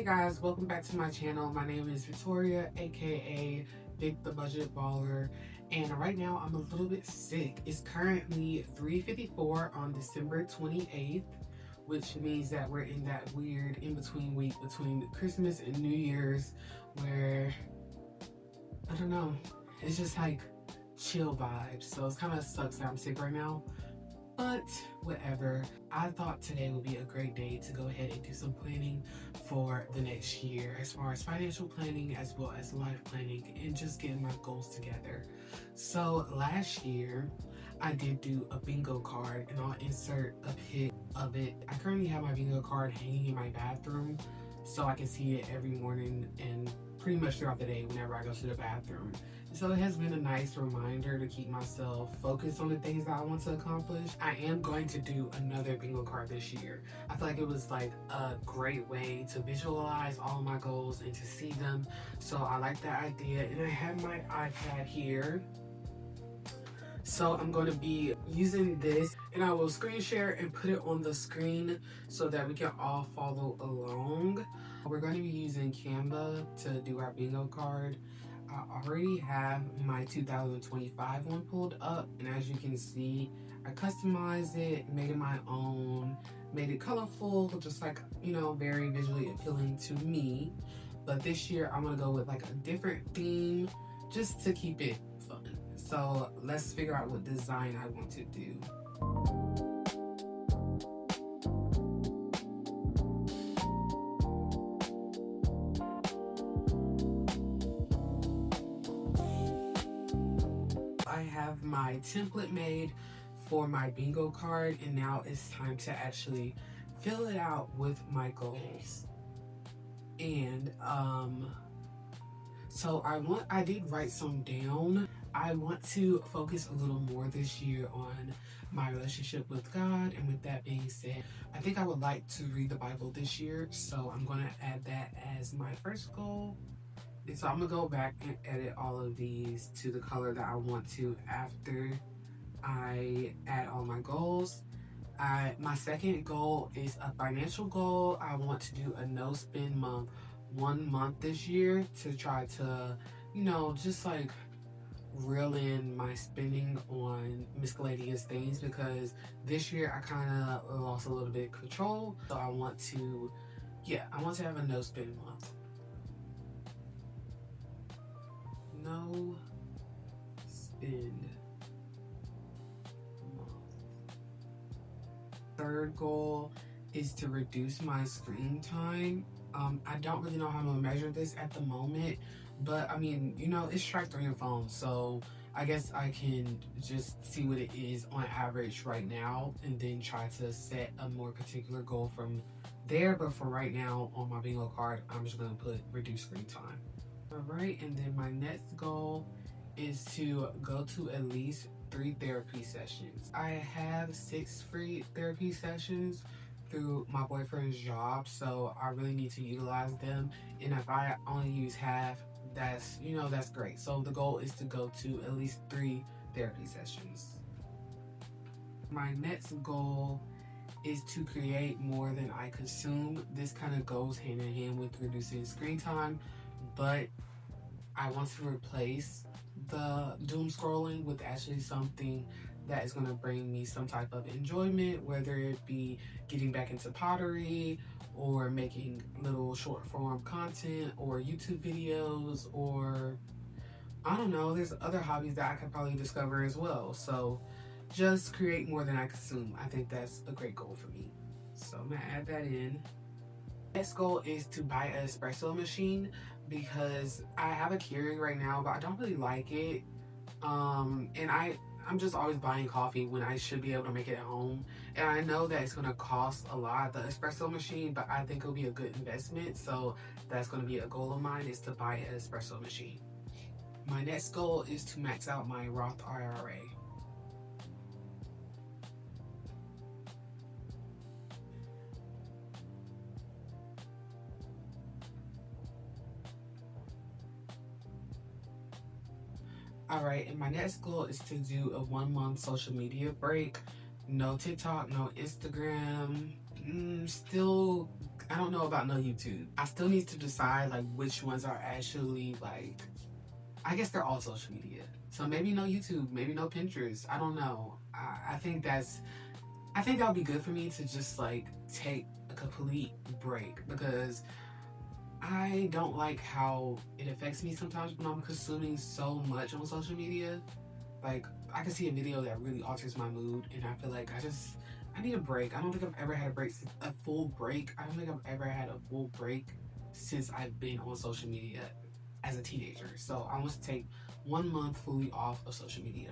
guys, welcome back to my channel. My name is Victoria, aka Vic the Budget Baller, and right now I'm a little bit sick. It's currently 3:54 on December 28th, which means that we're in that weird in-between week between Christmas and New Year's where, I don't know, it's just like chill vibes. So it kind of sucks that I'm sick right now. But whatever, I thought today would be a great day to go ahead and do some planning for the next year, as far as financial planning as well as life planning and just getting my goals together. So last year I did do a bingo card, and I'll insert a pic of it. I currently have my bingo card hanging in my bathroom so I can see it every morning and pretty much throughout the day whenever I go to the bathroom. So it has been a nice reminder to keep myself focused on the things that I want to accomplish. I am going to do another bingo card this year. I feel like it was like a great way to visualize all of my goals and to see them. So I like that idea, and I have my iPad here. So I'm going to be using this, and I will screen share and put it on the screen so that we can all follow along. We're going to be using Canva to do our bingo card. I already have my 2025 one pulled up, and as you can see, I customized it, made it my own, made it colorful, just like, you know, very visually appealing to me. But this year I'm gonna go with like a different theme just to keep it fun. So let's figure out what design I want to do. I have my template made for my bingo card, and now it's time to actually fill it out with my goals. And so I did write some down. I want to focus a little more this year on my relationship with God, and with that being said, I think I would like to read the Bible this year, so I'm going to add that as my first goal. And so I'm gonna go back and edit all of these to the color that I want to after I add all my goals. My second goal is a financial goal. I want to do a no spend month, 1 month this year, to try to, you know, just like reel in my spending on miscellaneous things, because this year I kind of lost a little bit of control. So I want to have a no spend month. No spend month. Third goal is to reduce my screen time. I don't really know how I'm gonna measure this at the moment, but I mean, you know, it's strike 3 on your phone, so I guess I can just see what it is on average right now and then try to set a more particular goal from there. But for right now on my bingo card, I'm just gonna put reduce screen time. Alright, and then my next goal is to go to at least 3 therapy sessions. I have 6 free therapy sessions through my boyfriend's job, so I really need to utilize them. And if I only use half, that's, you know, that's great. So the goal is to go to at least 3 therapy sessions. My next goal is to create more than I consume. This kind of goes hand in hand with reducing screen time, but I want to replace the doom scrolling with actually something that is going to bring me some type of enjoyment, whether it be getting back into pottery or making little short form content or YouTube videos, or I don't know, there's other hobbies that I could probably discover as well. So just create more than I consume. I think that's a great goal for me. So I'm gonna add that in. Next goal is to buy an espresso machine, because I have a Keurig right now, but I don't really like it. And I'm just always buying coffee when I should be able to make it at home. And I know that it's gonna cost a lot, the espresso machine, but I think it'll be a good investment. So that's gonna be a goal of mine, is to buy an espresso machine. My next goal is to max out my Roth IRA. Alright, and my next goal is to do a 1 month social media break. No TikTok, no Instagram. Still I don't know about no YouTube. I still need to decide like which ones are actually like, I guess they're all social media. So maybe no YouTube, maybe no Pinterest. I don't know. I think that would be good for me to just like take a complete break, because I don't like how it affects me sometimes when I'm consuming so much on social media. Like, I can see a video that really alters my mood, and I feel like I need a break. I don't think I've ever had a full break. I don't think I've ever had a full break since I've been on social media as a teenager. So I want to take 1 month fully off of social media.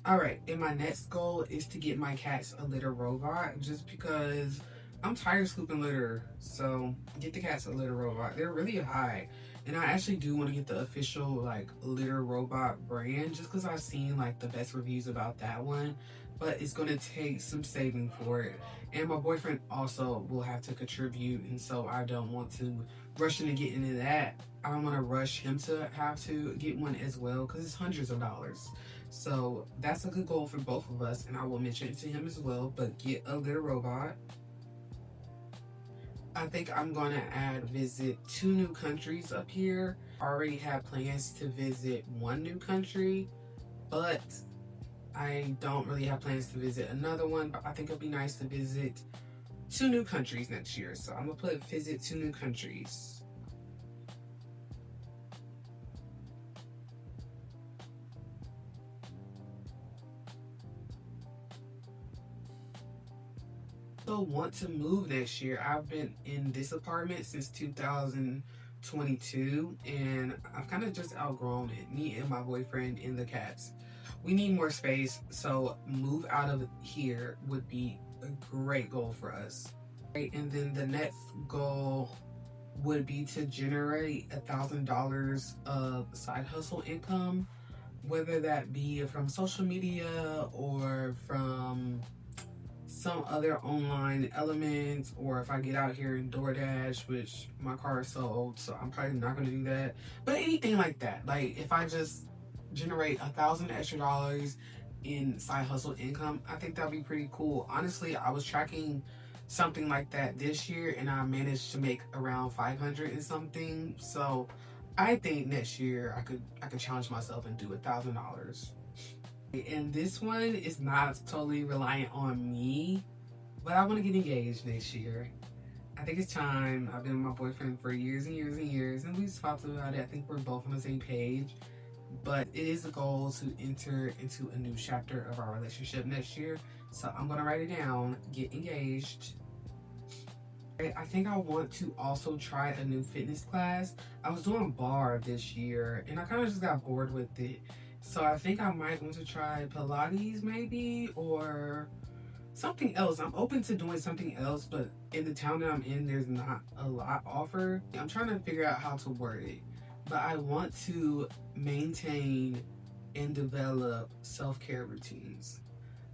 All right, and my next goal is to get my cats a litter robot, just because I'm tired of scooping litter. So get the cats a litter robot. They're really high, and I actually do want to get the official like litter robot brand, just because I've seen like the best reviews about that one. But it's gonna take some saving for it, and my boyfriend also will have to contribute, and so I don't want to rush into getting into that. I don't want to rush him to have to get one as well, because it's hundreds of dollars. So that's a good goal for both of us, and I will mention it to him as well. But get a litter robot. I think I'm gonna visit 2 new countries up here. I already have plans to visit 1 new country, but I don't really have plans to visit another one. But I think it'll be nice to visit 2 new countries next year. So I'm gonna put visit 2 new countries. Want to move next year. I've been in this apartment since 2022, and I've kind of just outgrown it. Me and my boyfriend and the cats. We need more space, so move out of here would be a great goal for us. Right, and then the next goal would be to generate $1,000 of side hustle income, whether that be from social media or from some other online elements, or if I get out here in DoorDash, which my car is so old, so I'm probably not going to do that. But anything like that, like if I just generate $1,000 extra in side hustle income, I think that'd be pretty cool. Honestly, I was tracking something like that this year, and I managed to make around 500 and something. So I think next year I could challenge myself and do $1,000. And this one is not totally reliant on me, but I want to get engaged next year. I think it's time. I've been with my boyfriend for years and years and years, and we've talked about it. I think we're both on the same page. But it is a goal to enter into a new chapter of our relationship next year. So I'm going to write it down, get engaged. I think I want to also try a new fitness class. I was doing bar this year, and I kind of just got bored with it. So I think I might want to try Pilates maybe, or something else. I'm open to doing something else, but in the town that I'm in, there's not a lot offered. I'm trying to figure out how to word it, but I want to maintain and develop self-care routines,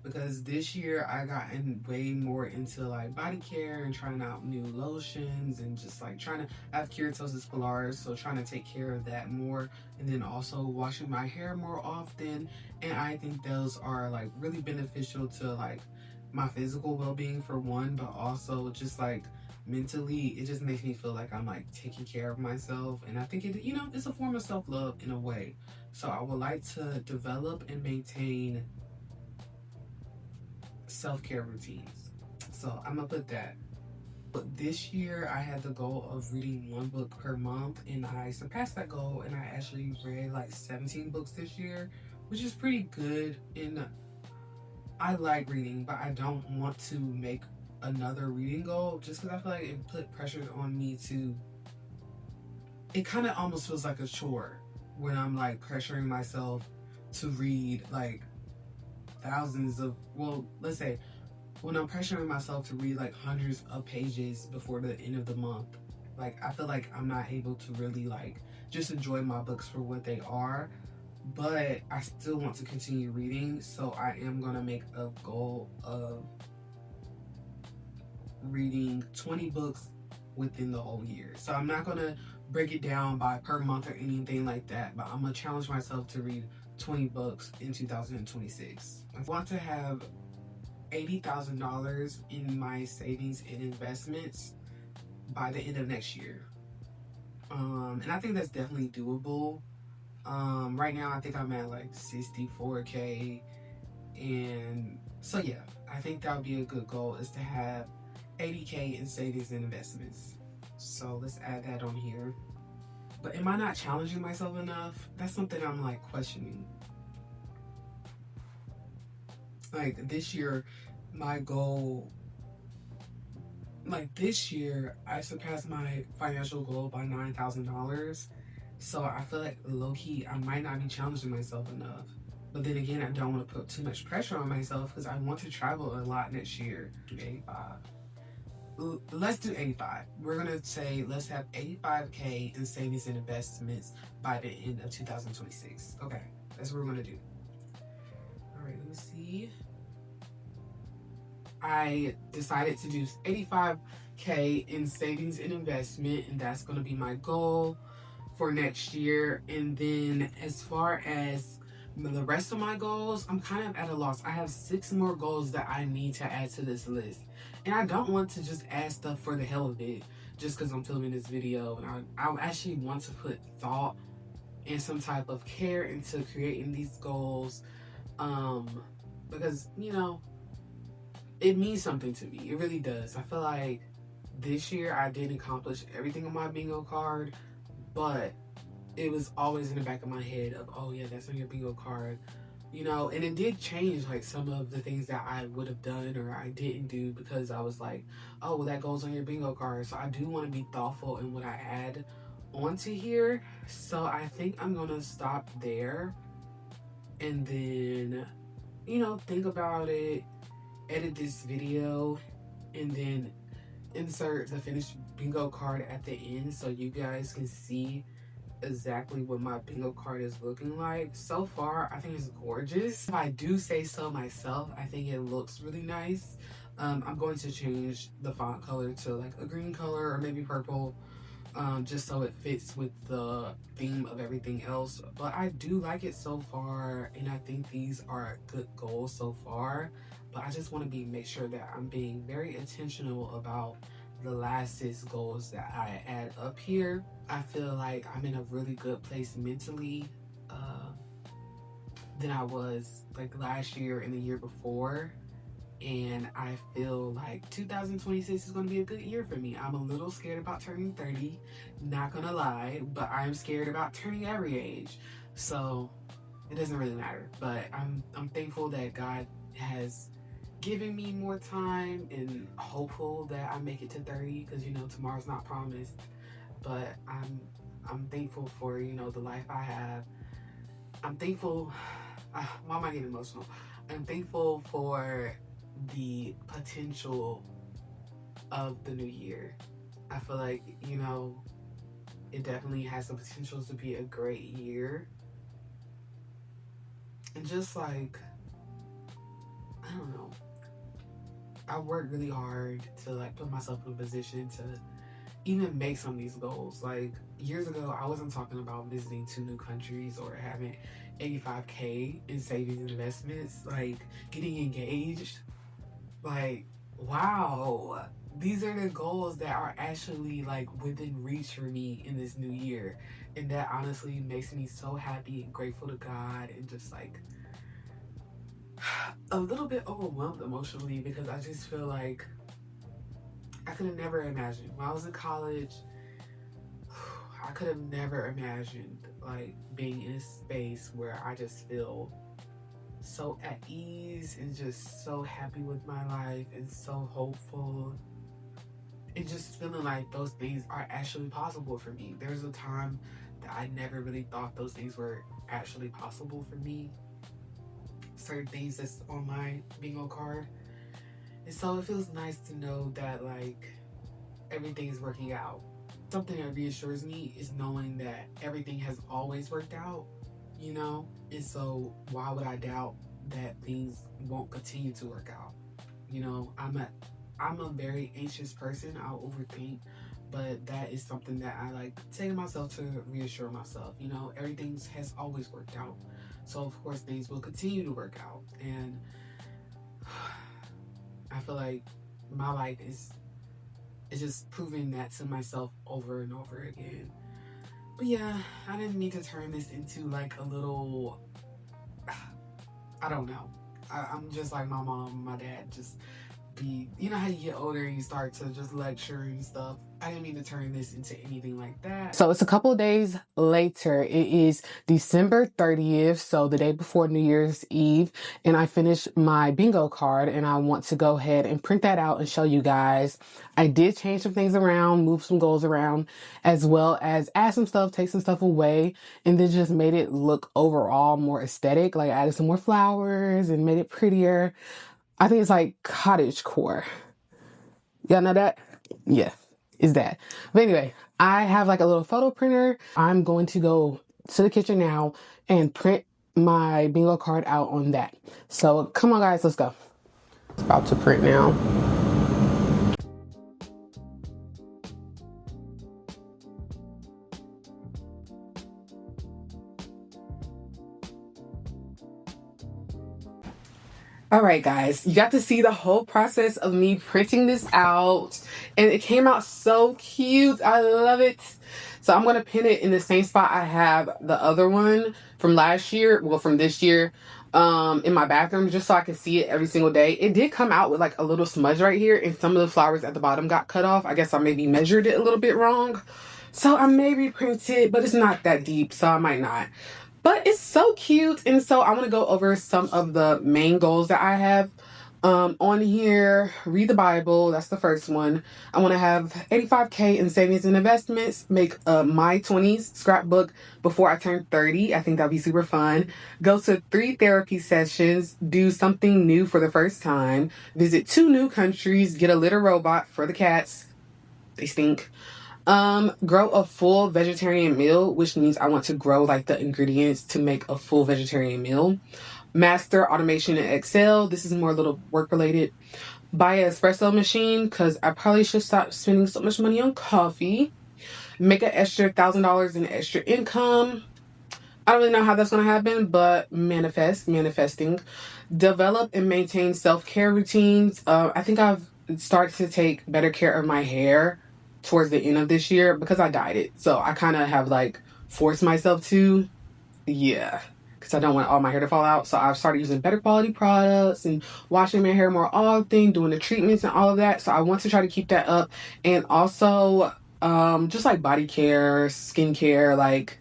because this year I gotten way more into like body care and trying out new lotions, and just like trying to have keratosis pilaris, so trying to take care of that more, and then also washing my hair more often. And I think those are like really beneficial to like my physical well-being for one, but also just like mentally, it just makes me feel like I'm like taking care of myself. And I think it's a form of self-love in a way. So I would like to develop and maintain self-care routines. So I'm gonna put that. But this year I had the goal of reading 1 book per month, and I surpassed that goal, and I actually read like 17 books this year, which is pretty good. And I like reading, but I don't want to make another reading goal, just because I feel like it put pressure on me to, it kind of almost feels like a chore when I'm like pressuring myself to read like thousands of, well, let's say when I'm pressuring myself to read like hundreds of pages before the end of the month. Like, I feel like I'm not able to really like just enjoy my books for what they are, but I still want to continue reading. So I am gonna make a goal of reading 20 books within the whole year. So I'm not gonna break it down by per month or anything like that, but I'm gonna challenge myself to read 20 books in 2026. I want to have $80,000 in my savings and investments by the end of next year. And I think that's definitely doable. Right now I think I'm at like 64K, and so yeah, I think that would be a good goal, is to have 80K in savings and investments. So let's add that on here. But am I not challenging myself enough? That's something I'm like questioning. Like this year, my goal, like this year, I surpassed my financial goal by $9,000. So I feel like low key, I might not be challenging myself enough. But then again, I don't want to put too much pressure on myself because I want to travel a lot next year. Do 85. Let's do 85. We're gonna say let's have 85K in savings and investments by the end of 2026. Okay, that's what we're gonna do. All right, let me see. I decided to do 85K in savings and investment, and that's gonna be my goal for next year. And then as far as the rest of my goals, I'm kind of at a loss. I have 6 more goals that I need to add to this list. And I don't want to just add stuff for the hell of it, just because I'm filming this video. And I actually want to put thought and some type of care into creating these goals. Because, you know, it means something to me. It really does. I feel like this year I didn't accomplish everything on my bingo card, but it was always in the back of my head of, oh yeah, that's on your bingo card, you know. And it did change like some of the things that I would have done or I didn't do, because I was like, oh well, that goes on your bingo card. So I do want to be thoughtful in what I add onto here. So I think I'm gonna stop there, and then, you know, think about it, edit this video, and then insert the finished bingo card at the end so you guys can see exactly what my bingo card is looking like. So far, I think it's gorgeous. If I do say so myself, I think it looks really nice. I'm going to change the font color to like a green color or maybe purple, just so it fits with the theme of everything else. But I do like it so far, and I think these are good goals so far. But I just want to make sure that I'm being very intentional about the last 6 goals that I add up here. I feel like I'm in a really good place mentally than I was like last year and the year before. And I feel like 2026 is going to be a good year for me. I'm a little scared about turning 30, not gonna lie, but I'm scared about turning every age. So it doesn't really matter. But I'm thankful that God has given me more time, and hopeful that I make it to 30, because you know tomorrow's not promised. But I'm thankful for, you know, the life I have. I'm thankful. Why am I getting emotional? I'm thankful for the potential of the new year. I feel like, you know, it definitely has the potential to be a great year. And just like, I don't know, I worked really hard to like put myself in a position to even make some of these goals. Like years ago, I wasn't talking about visiting 2 new countries or having 85K in savings and investments, like getting engaged. Like, wow, these are the goals that are actually like within reach for me in this new year. And that honestly makes me so happy and grateful to God, and just like a little bit overwhelmed emotionally, because I just feel like I could have never imagined when I was in college. I could have never imagined like being in a space where I just feel so at ease and just so happy with my life and so hopeful, and just feeling like those things are actually possible for me. There's a time that I never really thought those things were actually possible for me. Certain things that's on my bingo card. And so it feels nice to know that like everything is working out. Something that reassures me is knowing that everything has always worked out, you know? And so why would I doubt that things won't continue to work out? You know, I'm a very anxious person. I'll overthink, but that is something that I like taking myself to reassure myself. You know, everything has always worked out. So of course things will continue to work out. And I feel like my life is it's just proving that to myself over and over again. But yeah, I didn't mean to turn this into like a little, I don't know. I'm just like my mom, my dad, just be, you know how you get older and you start to just lecture and stuff. I didn't mean to turn this into anything like that. So it's a couple days later. It is December 30th, so the day before New Year's Eve, and I finished my bingo card, and I want to go ahead and print that out and show you guys. I did change some things around, move some goals around, as well as add some stuff, take some stuff away, and then just made it look overall more aesthetic. Like I added some more flowers and made it prettier. I think it's like cottage core. Y'all know that? Yeah, is that. But anyway, I have like a little photo printer. I'm going to go to the kitchen now and print my bingo card out on that. So come on guys, let's go. It's about to print now. All right, guys, you got to see the whole process of me printing this out, and it came out so cute. I love it. So I'm going to pin it in the same spot I have the other one from last year, well, from this year, in my bathroom, just so I can see it every single day. It did come out with like a little smudge right here, and some of the flowers at the bottom got cut off. I guess I maybe measured it a little bit wrong. So I may reprint it, but it's not that deep, so I might not. But it's so cute, and so I want to go over some of the main goals that I have on here. Read the Bible, that's the first one. I want to have 85K in savings and investments, make my 20s scrapbook before I turn 30. I think that'd be super fun. Go to 3 therapy sessions, do something new for the first time, visit 2 new countries, get a litter robot for the cats. They stink. Grow a full vegetarian meal, which means I want to grow like the ingredients to make a full vegetarian meal. Master automation in Excel. This is more a little work related. Buy an espresso machine because I probably should stop spending so much money on coffee. Make an extra $1,000 in extra income. I don't really know how that's going to happen, but manifesting. Develop and maintain self-care routines. I think I've started to take better care of my hair towards the end of this year because I dyed it. So I kind of have like forced myself to, yeah, because I don't want all my hair to fall out. So I've started using better quality products and washing my hair more often, doing the treatments and all of that. So I want to try to keep that up. And also just like body care, skincare, like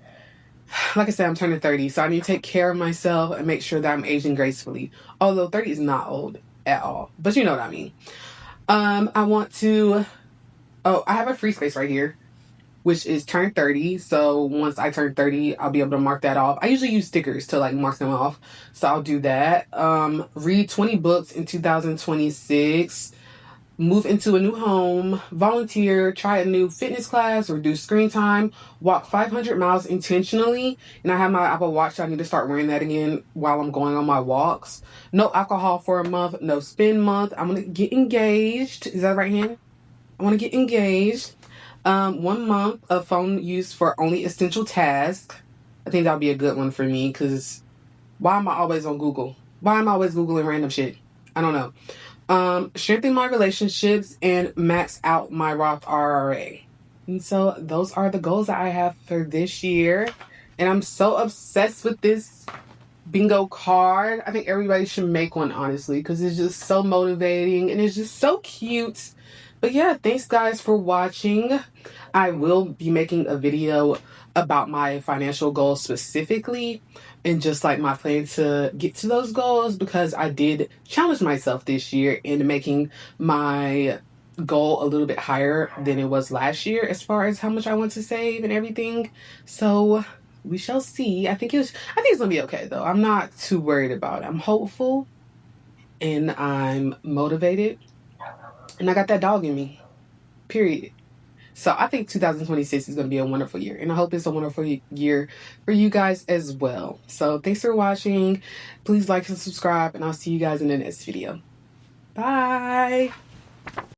I said, I'm turning 30, so I need to take care of myself and make sure that I'm aging gracefully. Although 30 is not old at all, but you know what I mean. I want to, oh, I have a free space right here, which is turn 30. So once I turn 30, I'll be able to mark that off. I usually use stickers to like mark them off. So I'll do that. Read 20 books in 2026. Move into a new home, volunteer, try a new fitness class, reduce screen time, walk 500 miles intentionally. And I have my Apple Watch, so I need to start wearing that again while I'm going on my walks. No alcohol for a month, no spend month. I'm going to get engaged. Is that right hand? I want to get engaged. 1 month of phone use for only essential tasks. I think that'll be a good one for me because why am I always on Google? Why am I always Googling random shit? I don't know. Strengthen my relationships and max out my Roth IRA. And so those are the goals that I have for this year. And I'm so obsessed with this bingo card. I think everybody should make one, honestly, because it's just so motivating and it's just so cute. But yeah, thanks guys for watching. I will be making a video about my financial goals specifically and just like my plan to get to those goals, because I did challenge myself this year in making my goal a little bit higher than it was last year as far as how much I want to save and everything. So we shall see. I think it's gonna be okay though. I'm not too worried about it. I'm hopeful and I'm motivated and I got that dog in me, period. So I think 2026 is going to be a wonderful year, and I hope it's a wonderful year for you guys as well. So thanks for watching. Please like and subscribe, and I'll see you guys in the next video. Bye.